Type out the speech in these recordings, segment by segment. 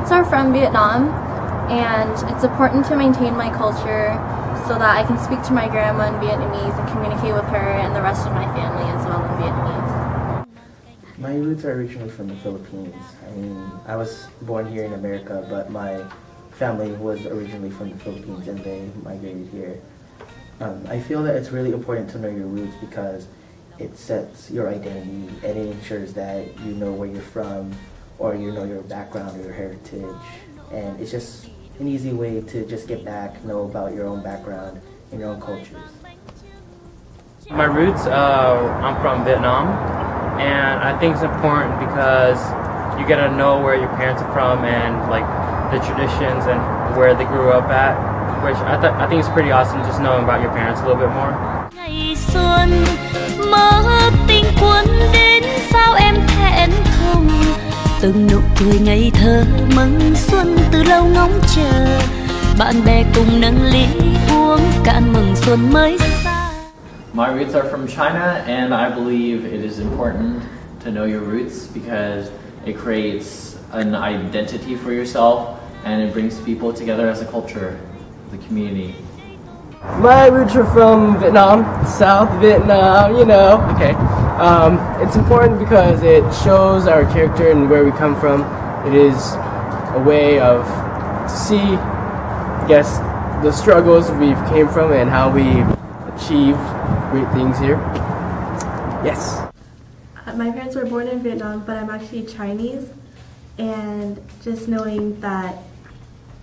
roots are from Vietnam, and it's important to maintain my culture so that I can speak to my grandma in Vietnamese and communicate with her and the rest of my family as well in Vietnamese. My roots are originally from the Philippines. I mean, I was born here in America, but my family was originally from the Philippines and they migrated here. I feel that it's really important to know your roots because it sets your identity and it ensures that you know where you're from or you know your background or your heritage. And it's just an easy way to just get back, know about your own background and your own cultures. My roots, I'm from Vietnam, and I think it's important because you get to know where your parents are from and like the traditions and where they grew up at, which I think it's pretty awesome just knowing about your parents a little bit more. Ngày xuân mơ tình quân đến sao em thẹn thùng, từng nụ cười ngây thơ mừng xuân từ lâu ngóng chờ, bạn bè cùng nâng ly uống cạn mừng xuân mới xa. My roots are from China, and I believe it is important to know your roots because it creates an identity for yourself and it brings people together as a culture, the community. My roots are from Vietnam, South Vietnam, you know. Okay. It's important because it shows our character and where we come from. It is a way of to see, I guess, the struggles we've came from and how we achieved great things here. Yes. My parents were born in Vietnam, but I'm actually Chinese, and just knowing that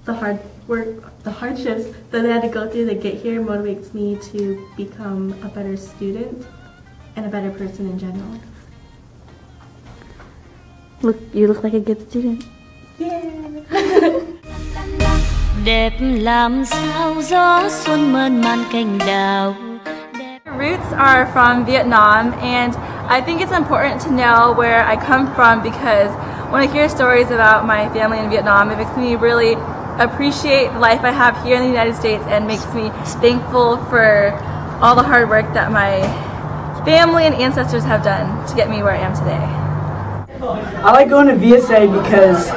the hard work, the hardships that they had to go through to get here motivates me to become a better student and a better person in general. You look like a good student. Yeah. Đẹp làm sao gió xuân mơn man cành đào. Roots are from Vietnam, and I think it's important to know where I come from because when I hear stories about my family in Vietnam, it makes me really appreciate the life I have here in the United States and makes me thankful for all the hard work that my family and ancestors have done to get me where I am today. I like going to VSA because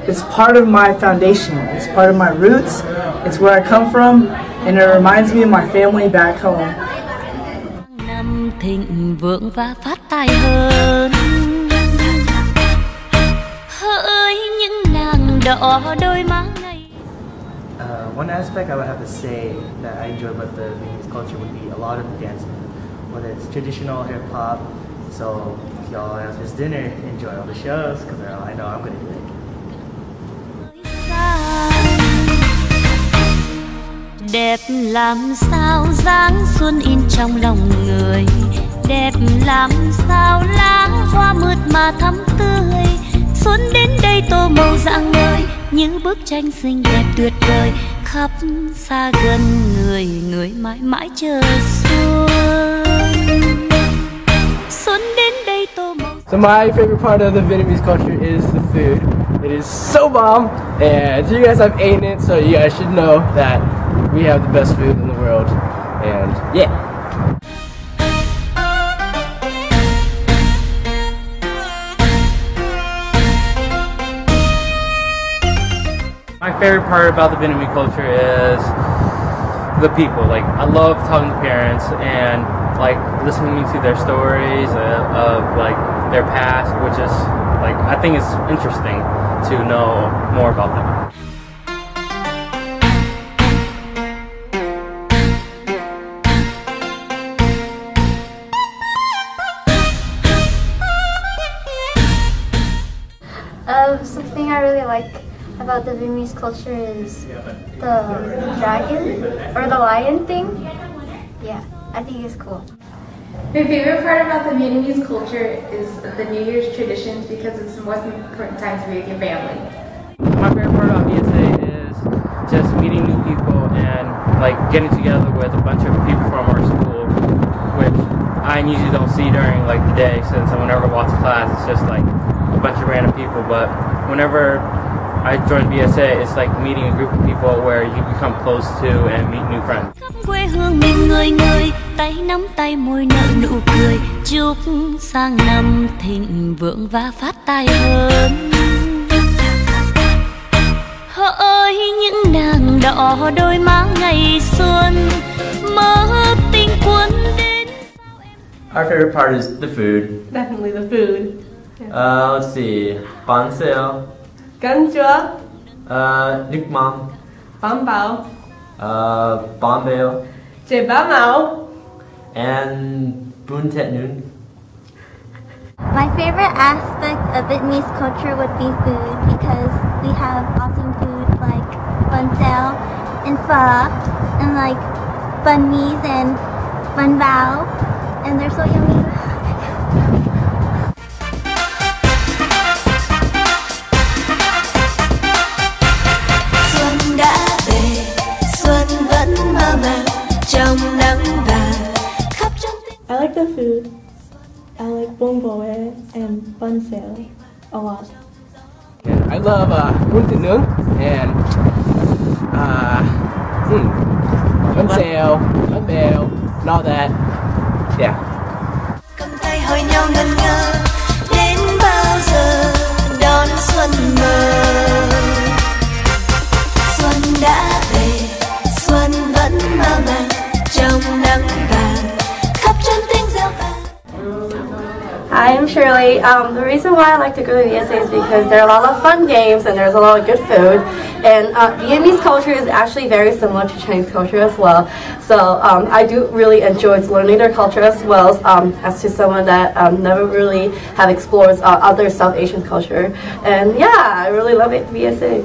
it's part of my foundation. It's part of my roots. It's where I come from, and it reminds me of my family back home. Năm thịnh vượng và phát tài hơn. Hỡi những nàng đỏ đôi má ngây. One aspect I would have to say that I enjoy about the Vietnamese culture would be a lot of the dancing, whether it's traditional hip hop. So if y'all have this dinner, enjoy all the shows because I know I'm going to do it. Đẹp làm sao dáng xuân in trong lòng người, đẹp làm sao lá hoa mượt mà thắm tươi, xuân đến đây tô màu rạng ngời như bức tranh xinh đẹp tuyệt vời, khắp xa gần người người mãi mãi chờ xuân, xuân đến đây tô màu. So my favorite part of the Vietnamese culture is the food. It is so bomb, and you guys have eaten it, so you guys should know that we have the best food in the world, and yeah. My favorite part about the Vietnamese culture is the people. Like, I love talking to parents and like listening to their stories of like their past, which is like I think it's interesting to know more about them. Something I really like about the Vietnamese culture is the dragon or the lion thing. Yeah, I think it's cool. My favorite part about the Vietnamese culture is the New Year's traditions because it's the most important time to be with your family. My favorite part about VSA is just meeting new people and like getting together with a bunch of people from our school, which I usually don't see during like the day since whenever I walk to class it's just like a bunch of random people, but whenever I joined VSA, it's like meeting a group of people where you become close to and meet new friends. Quê hương mình người người, tay nắm tay môi nở nụ cười, chúc sang năm thịnh vượng và phát tài hơn. đỏ đôi má ngày xuân mơ tình quân đến. Our favorite part is the food. Definitely the food. Let's see, bánh xèo, Canh chua, nước mắm, bánh bao, bánh bèo, chè bá mão. and bún thẹt nướng. My favorite aspect of Vietnamese culture would be food because we have awesome food like bun xèo and pho and like banh mi's and bun bao and they're so yummy. Xuân đã về, xuân vẫn mơ màng trong nắng vàng khắp trong tim. I like the food. I like bún bò and bun xèo a lot. And I love bún thịt nướng and bánh xèo, bánh bèo, and all that. Yeah. Cầm tay hỏi nhau ngân ngơ đến bao giờ đón xuân mơ. Xuân đã về, xuân vẫn mơ màng trong nắng vàng khắp trong tiếng reo vang. Hi, I'm Shirley. The reason why I like to go to VSA is because there are a lot of fun games and there's a lot of good food. And Vietnamese culture is actually very similar to Chinese culture as well. So I do really enjoy learning their culture as well as to someone that never really have explored other South Asian culture. And yeah, I really love it, VSA.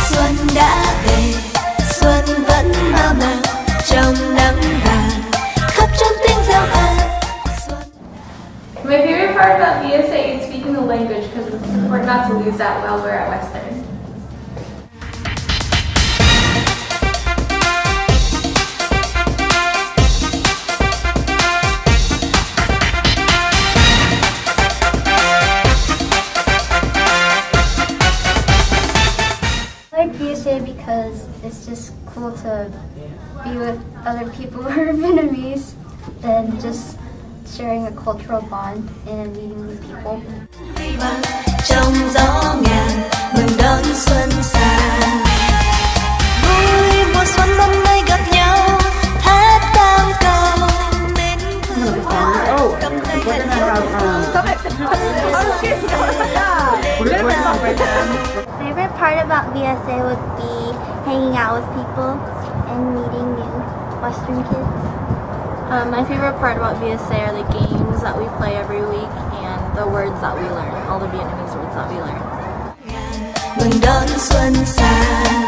Xuân đã về, xuân vẫn mơ màng trong nắng vàng khắp trong tiếng reo vang. My favorite part about VSA is speaking the language because it's important not to lose that while we're at Western. I like VSA because it's just cool to be with other people who are Vietnamese and just sharing a cultural bond and meeting new people. Trong gió ngàn mừng đón xuân sang. Vui mùa xuân năm nay gặp nhau hát tam câu mến thương cầm tay hẹn Favorite part about VSA would be hanging out with people and meeting new Western kids. My favorite part about VSA are the games that we play every week and the words that we learn, all the Vietnamese words that we learn. mừng đón xuân sang.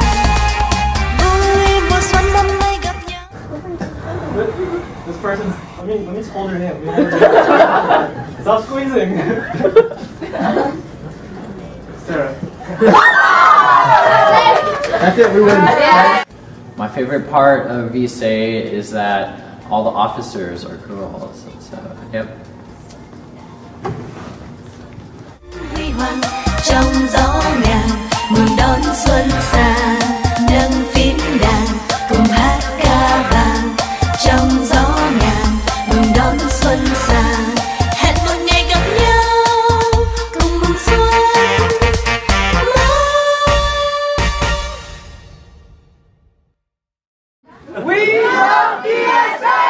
Vui mùa xuân năm nay gặp nhau. This person's. Let me just hold her hand. Stop squeezing. Sarah. That's it. We win. My favorite part of VSA is that all the officers are girls. So, yep. Huy hoàng trong gió ngàn mừng đón xuân sang. Nâng phím đàn cùng hát ca vàng trong gió ngàn mừng đón xuân sang. Hẹn một ngày gặp nhau cùng mừng xuân. We love VSA!